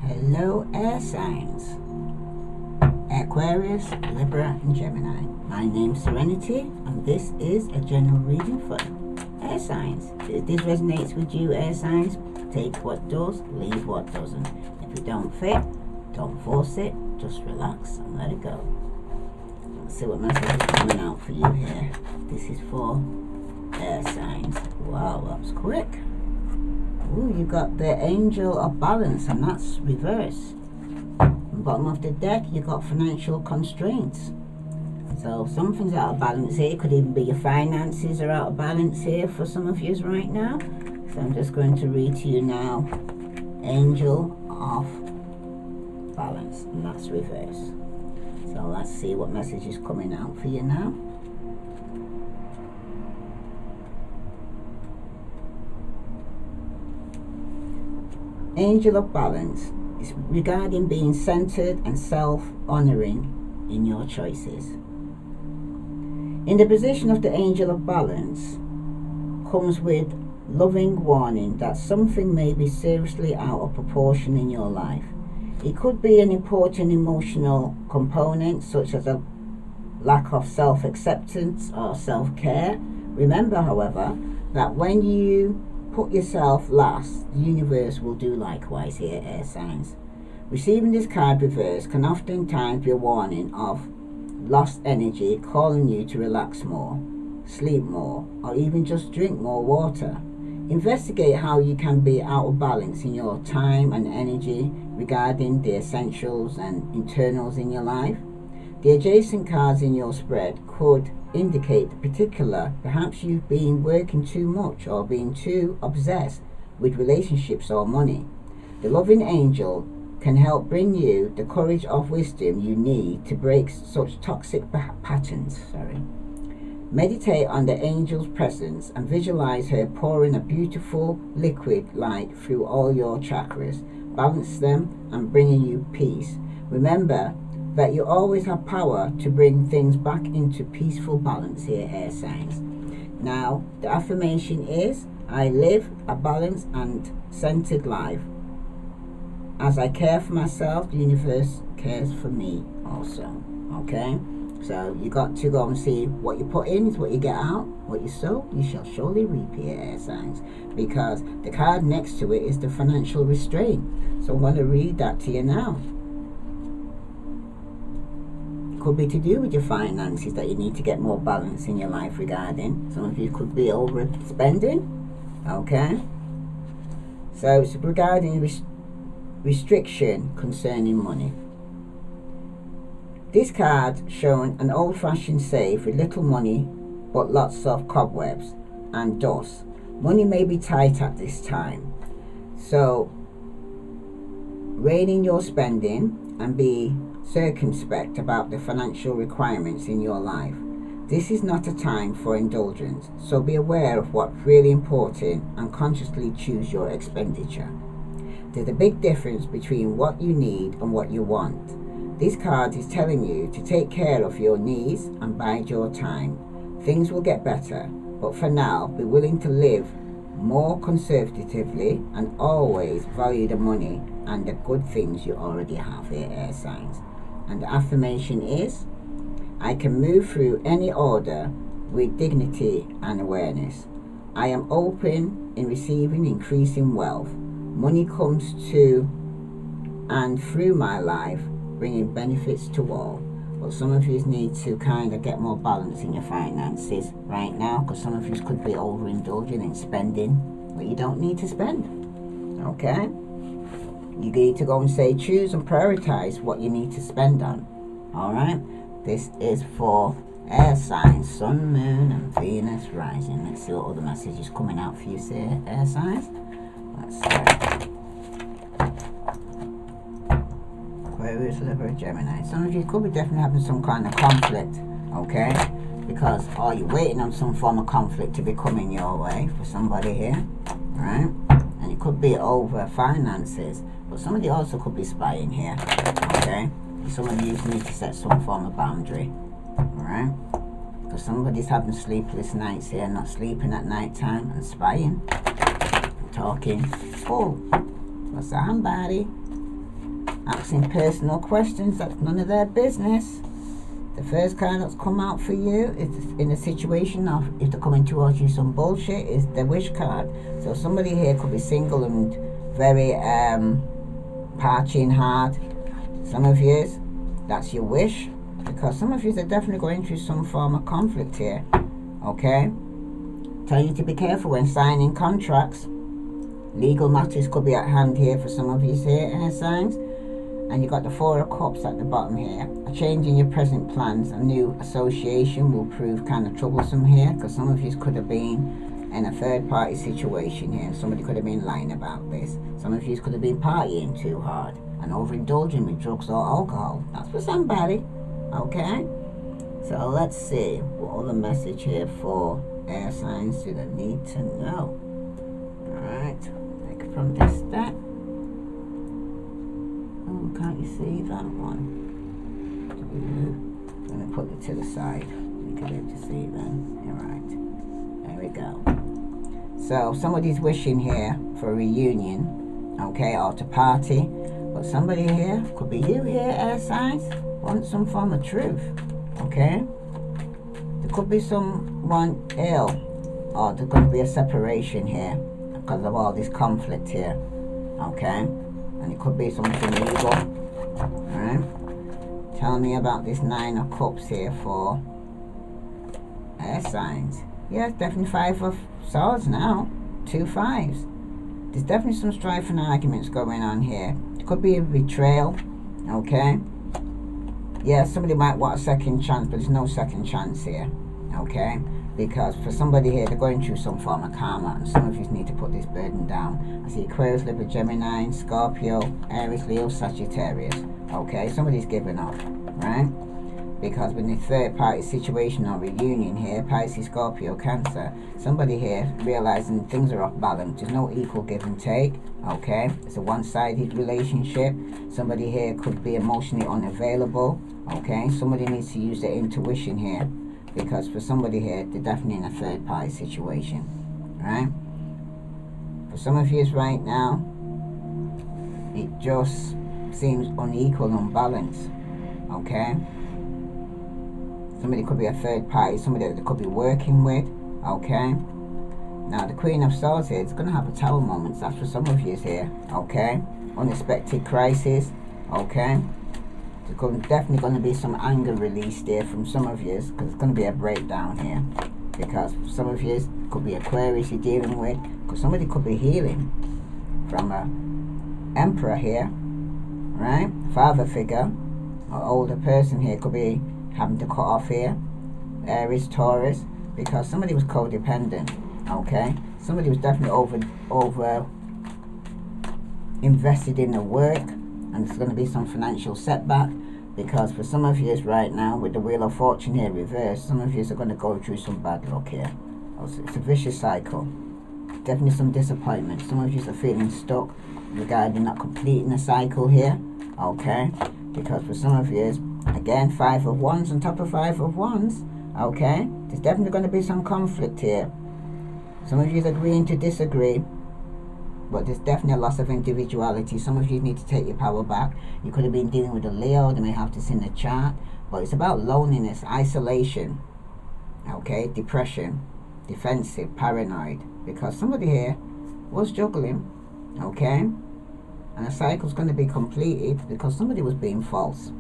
Hello, air signs. Aquarius, Libra, and Gemini. My name's Serenity, and this is a general reading for air signs. If this resonates with you, air signs, take what does, leave what doesn't. If it don't fit, don't force it, just relax and let it go. Let's see what message is coming out for you here. This is for air signs. Wow, that was quick. Ooh, you got the Angel of Balance, and that's reverse. Bottom of the deck, you got financial constraints. So something's out of balance here. Could even be your finances are out of balance here for some of you right now. So I'm just going to read to you now, Angel of Balance, and that's reverse. So let's see what message is coming out for you now. Angel of Balance is regarding being centered and self-honoring in your choices. In the position of the Angel of Balance comes with loving warning that something may be seriously out of proportion in your life. It could be an important emotional component, such as a lack of self-acceptance or self-care. Remember, however, that when you put yourself last, the universe will do likewise here, air signs. Receiving this card reverse can oftentimes be a warning of lost energy, calling you to relax more, sleep more, or even just drink more water. Investigate how you can be out of balance in your time and energy regarding the essentials and internals in your life. The adjacent cards in your spread could indicate the particular, perhaps you've been working too much or being too obsessed with relationships or money. The loving angel can help bring you the courage of wisdom you need to break such toxic patterns. Meditate on the angel's presence and visualize her pouring a beautiful liquid light through all your chakras, balance them and bringing you peace. Remember that you always have power to bring things back into peaceful balance here, air signs. Now, the affirmation is, I live a balanced and centered life. As I care for myself, the universe cares for me also. Okay? So you got to go and see what you put in is what you get out. What you sow, you shall surely reap here, air signs. Because the card next to it is the financial restraint. So I'm going to read that to you now. Could be to do with your finances, that you need to get more balance in your life regarding. Some of you could be overspending. Okay? So it's regarding restriction concerning money. This card showing an old-fashioned safe with little money but lots of cobwebs and dust. Money may be tight at this time. So rein in your spending and be circumspect about the financial requirements in your life. This is not a time for indulgence, so be aware of what's really important and consciously choose your expenditure. There's a big difference between what you need and what you want. This card is telling you to take care of your needs and bide your time. Things will get better, but for now, be willing to live more conservatively and always value the money and the good things you already have here, air signs. And the affirmation is, I can move through any order with dignity and awareness. I am open in receiving increasing wealth. Money comes to and through my life, bringing benefits to all. But some of you need to kind of get more balance in your finances right now, because some of you could be overindulging in spending what you don't need to spend. Okay? You need to go and say, choose and prioritize what you need to spend on. Alright? This is for air signs, Sun, Moon, and Venus rising. Let's see what other message is coming out for you, say, air signs. Let's see. Aquarius, Libra, Gemini. Some of you could be definitely having some kind of conflict. Okay? Because you're waiting on some form of conflict to be coming your way for somebody here. Right? And it could be over finances. But somebody also could be spying here, okay? Some of you need to set some form of boundary, alright? Because somebody's having sleepless nights here, not sleeping at night time and spying, talking for somebody. asking personal questions. That's none of their business. The first card that's come out for you is in a situation of if they're coming towards you some bullshit is the wish card. So somebody here could be single and very partying hard. Some of you, that's your wish, because some of you are definitely going through some form of conflict here. Okay? Tell you to be careful when signing contracts. Legal matters could be at hand here for some of you here, air signs. And you got the Four of Cups at the bottom here. A change in your present plans, a new association will prove kind of troublesome here, because some of you could have been in a third party situation here. Somebody could have been lying about this. Some of you could have been partying too hard and overindulging with drugs or alcohol. That's for somebody. Okay? So let's see what other message here for air signs do they need to know. Alright, take it from this deck. Oh, can't you see that one? Let me put it to the side. You can be able to see it then. Alright. There we go. So somebody's wishing here for a reunion, okay, or to party. But somebody here, could be you here, air signs, want some form of truth. Okay? There could be someone ill, or there's going to be a separation here because of all this conflict here. Okay? And it could be something legal. Alright? Tell me about this Nine of Cups here for air signs. Yeah, definitely Five of Swords now. 2 5s. There's definitely some strife and arguments going on here. It could be a betrayal. Okay? Yeah, somebody might want a second chance, but there's no second chance here. Okay? Because for somebody here, they're going through some form of karma, and some of you need to put this burden down. I see Aquarius, Libra, Gemini, Scorpio, Aries, Leo, Sagittarius. Okay? Somebody's given up. Right? Because with the third party situation or reunion here, Pisces, Scorpio, Cancer, somebody here realizing things are off balance. There's no equal give and take. Okay? It's a one-sided relationship. Somebody here could be emotionally unavailable. Okay? Somebody needs to use their intuition here. Because for somebody here, they're definitely in a third party situation. Right? For some of you right now, it just seems unequal, unbalanced. Okay? Somebody could be a third party, somebody that they could be working with. Okay? Now, the Queen of Swords here is going to have a tower moment. That's for some of you here. Okay? Unexpected crisis. Okay? There's definitely going to be some anger released there from some of you, because it's going to be a breakdown here. Because some of you could be Aquarius you're dealing with, because somebody could be healing from a Emperor here. Right? Father figure, or older person here could be having to cut off here. Aries, Taurus, because somebody was codependent. Okay, somebody was definitely over invested in the work, and there's going to be some financial setback. Because for some of you right now, with the Wheel of Fortune here reversed, some of you are going to go through some bad luck here. It's a vicious cycle. Definitely some disappointment. Some of you are feeling stuck regarding not completing a cycle here. Okay, because for some of you, again, 5 of Wands on top of 5 of Wands. Okay, there's definitely going to be some conflict here. Some of you are agreeing to disagree, but there's definitely a loss of individuality. Some of you need to take your power back. You could have been dealing with a Leo. They may have this in the chart, but it's about loneliness, isolation. Okay, depression, defensive, paranoid. Because somebody here was juggling. Okay, and a cycle's going to be completed because somebody was being false.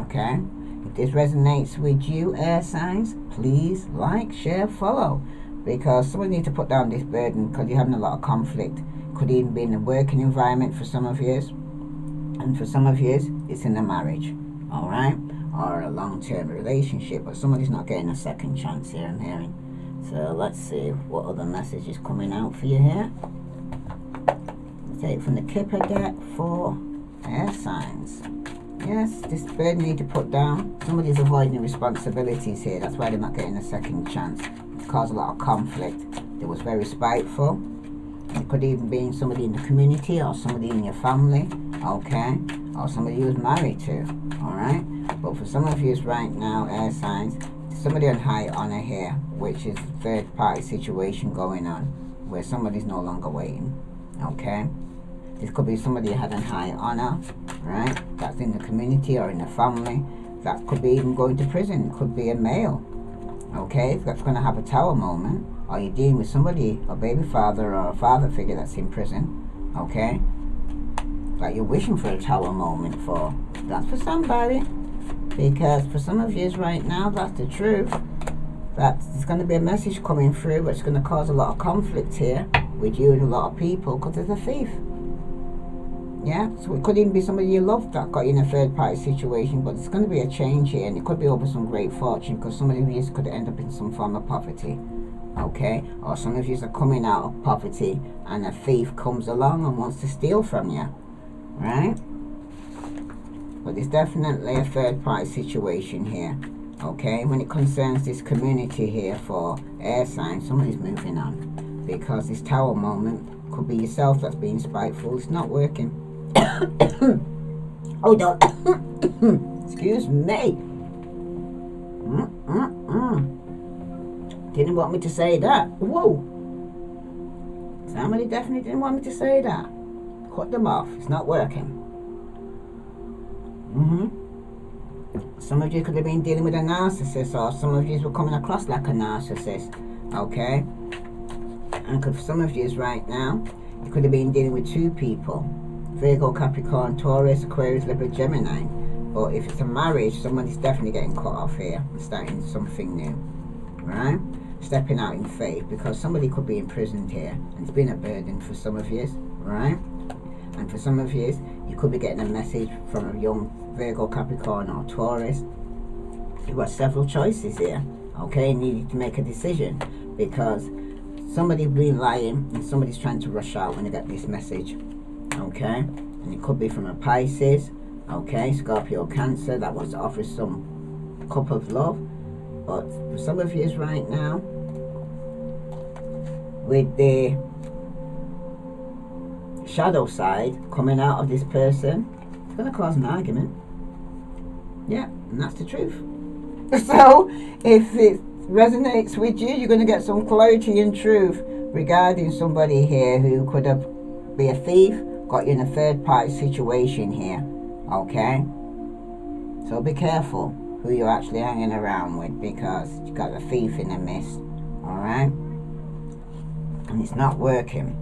Okay, if this resonates with you, air signs, please like, share, follow, because someone needs to put down this burden, because you're having a lot of conflict. Could even be in a working environment for some of you, and for some of you it's in a marriage, all right, or a long-term relationship, but somebody's not getting a second chance here, I'm hearing. So let's see what other message is coming out for you here. Take from the Kipper deck for air signs. Yes, this burden you need to put down. Somebody's avoiding responsibilities here. That's why they're not getting a second chance. It's caused a lot of conflict. It was very spiteful. It could even be somebody in the community or somebody in your family. Okay? Or somebody you was married to. Alright? But for some of you right now, air signs, there's somebody on high honor here, which is a third party situation going on, where somebody's no longer waiting. Okay? This could be somebody you had on high honor, right? That's in the community or in the family. That could be even going to prison. It could be a male, okay? That's going to have a tower moment. Or you're dealing with somebody, a baby father or a father figure that's in prison, okay? Like you're wishing for a tower moment for. That's for somebody. Because for some of you right now, that's the truth. That there's going to be a message coming through, but it's going to cause a lot of conflict here with you and a lot of people because there's a thief. Yeah, so it could even be somebody you love that got you in a third party situation, but there's going to be a change here, and it could be over some great fortune because some of you could end up in some form of poverty, okay? Or some of you are coming out of poverty and a thief comes along and wants to steal from you, right? But there's definitely a third party situation here, okay? When it concerns this community here for air signs, somebody's moving on because this tower moment could be yourself that's being spiteful. It's not working. Hold on. Excuse me. Didn't want me to say that. Whoa. Somebody definitely didn't want me to say that. Cut them off. It's not working. Some of you could have been dealing with a narcissist, or some of you were coming across like a narcissist, okay? And for some of you right now, you could have been dealing with two people. Virgo, Capricorn, Taurus, Aquarius, Libra, Gemini. But if it's a marriage, somebody's definitely getting cut off here and starting something new, right? Stepping out in faith, because somebody could be imprisoned here and it's been a burden for some of you, right? And for some of you, you could be getting a message from a young Virgo, Capricorn or Taurus. You've got several choices here, okay? You need to make a decision because somebody's been lying and somebody's trying to rush out when they get this message, okay? And it could be from a Pisces, okay? Scorpio, Cancer that wants to offer some cup of love. But for some of you right now, with the shadow side coming out of this person, it's going to cause an argument. Yeah, and that's the truth. So if it resonates with you, you're going to get some clarity and truth regarding somebody here who could have be a thief, got you in a third party situation here, okay? So be careful who you're actually hanging around with because you got the thief in the midst, alright? And it's not working.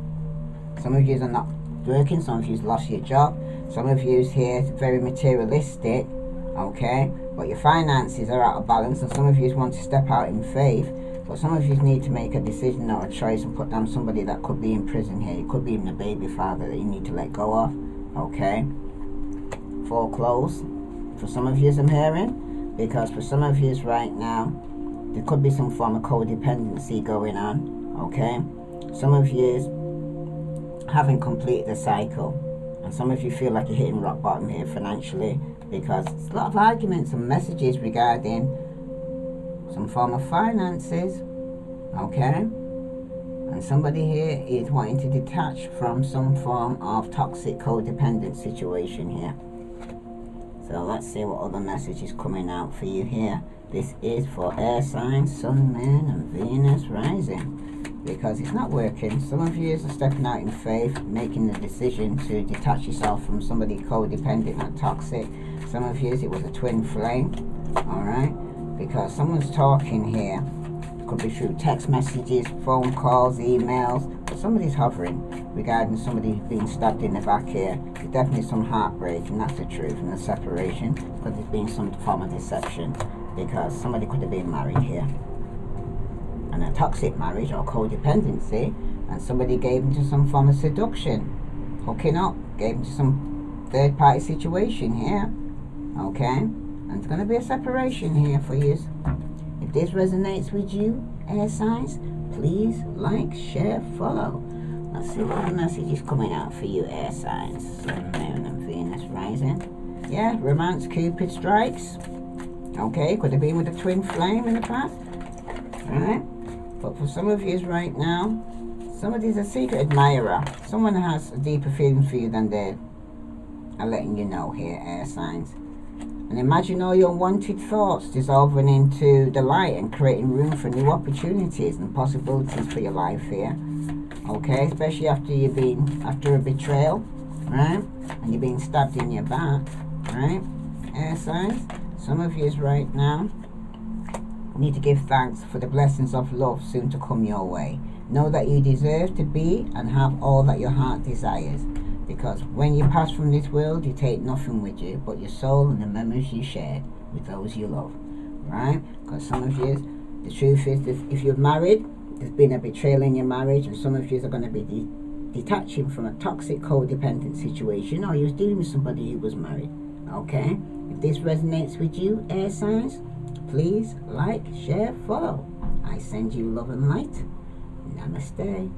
Some of you are not working, some of you's lost your job, some of you's here very materialistic, okay? But your finances are out of balance, and some of you want to step out in faith, but some of you need to make a decision or a choice and put down somebody that could be in prison here. It could be even a baby father that you need to let go of, okay? Foreclose. For some of you, I'm hearing, because for some of you right now, there could be some form of codependency going on, okay? Some of you haven't completed the cycle, and some of you feel like you're hitting rock bottom here financially, because it's a lot of arguments and messages regarding some form of finances, okay? And somebody here is wanting to detach from some form of toxic codependent situation here. So let's see what other message is coming out for you here. This is for air signs, Sun, Moon and Venus rising, because it's not working. Some of you are stepping out in faith, making the decision to detach yourself from somebody codependent and toxic. Some of you, it was a twin flame, alright? Because someone's talking here. It could be through text messages, phone calls, emails, but somebody's hovering regarding somebody being stabbed in the back here. There's definitely some heartbreak, and that's the truth, and the separation, because there's been some form of deception, because somebody could have been married here. And a toxic marriage or codependency, and somebody gave into some form of seduction, hooking up, gave into some third party situation here, okay? And it's going to be a separation here for you. If this resonates with you, air signs, please like, share, follow. Let's see what the message is coming out for you, air signs. Sun, Moon and Venus rising. Yeah, romance, Cupid strikes. Okay, could have been with a twin flame in the past. Alright, but for some of you right now, somebody's a secret admirer. Someone has a deeper feeling for you than they are letting you know here, air signs. And imagine all your unwanted thoughts dissolving into the light and creating room for new opportunities and possibilities for your life here. Okay, especially after you've been after a betrayal, right? And You're being stabbed in your back, right? Air signs. Some of you right now need to give thanks for the blessings of love soon to come your way. Know that you deserve to be and have all that your heart desires. Because when you pass from this world, you take nothing with you but your soul and the memories you shared with those you love. Right? Because some of you, the truth is that if you're married, there's been a betrayal in your marriage, and some of you are going to be detaching from a toxic codependent situation, or you're dealing with somebody who was married. Okay? If this resonates with you, air signs, please like, share, follow. I send you love and light. Namaste.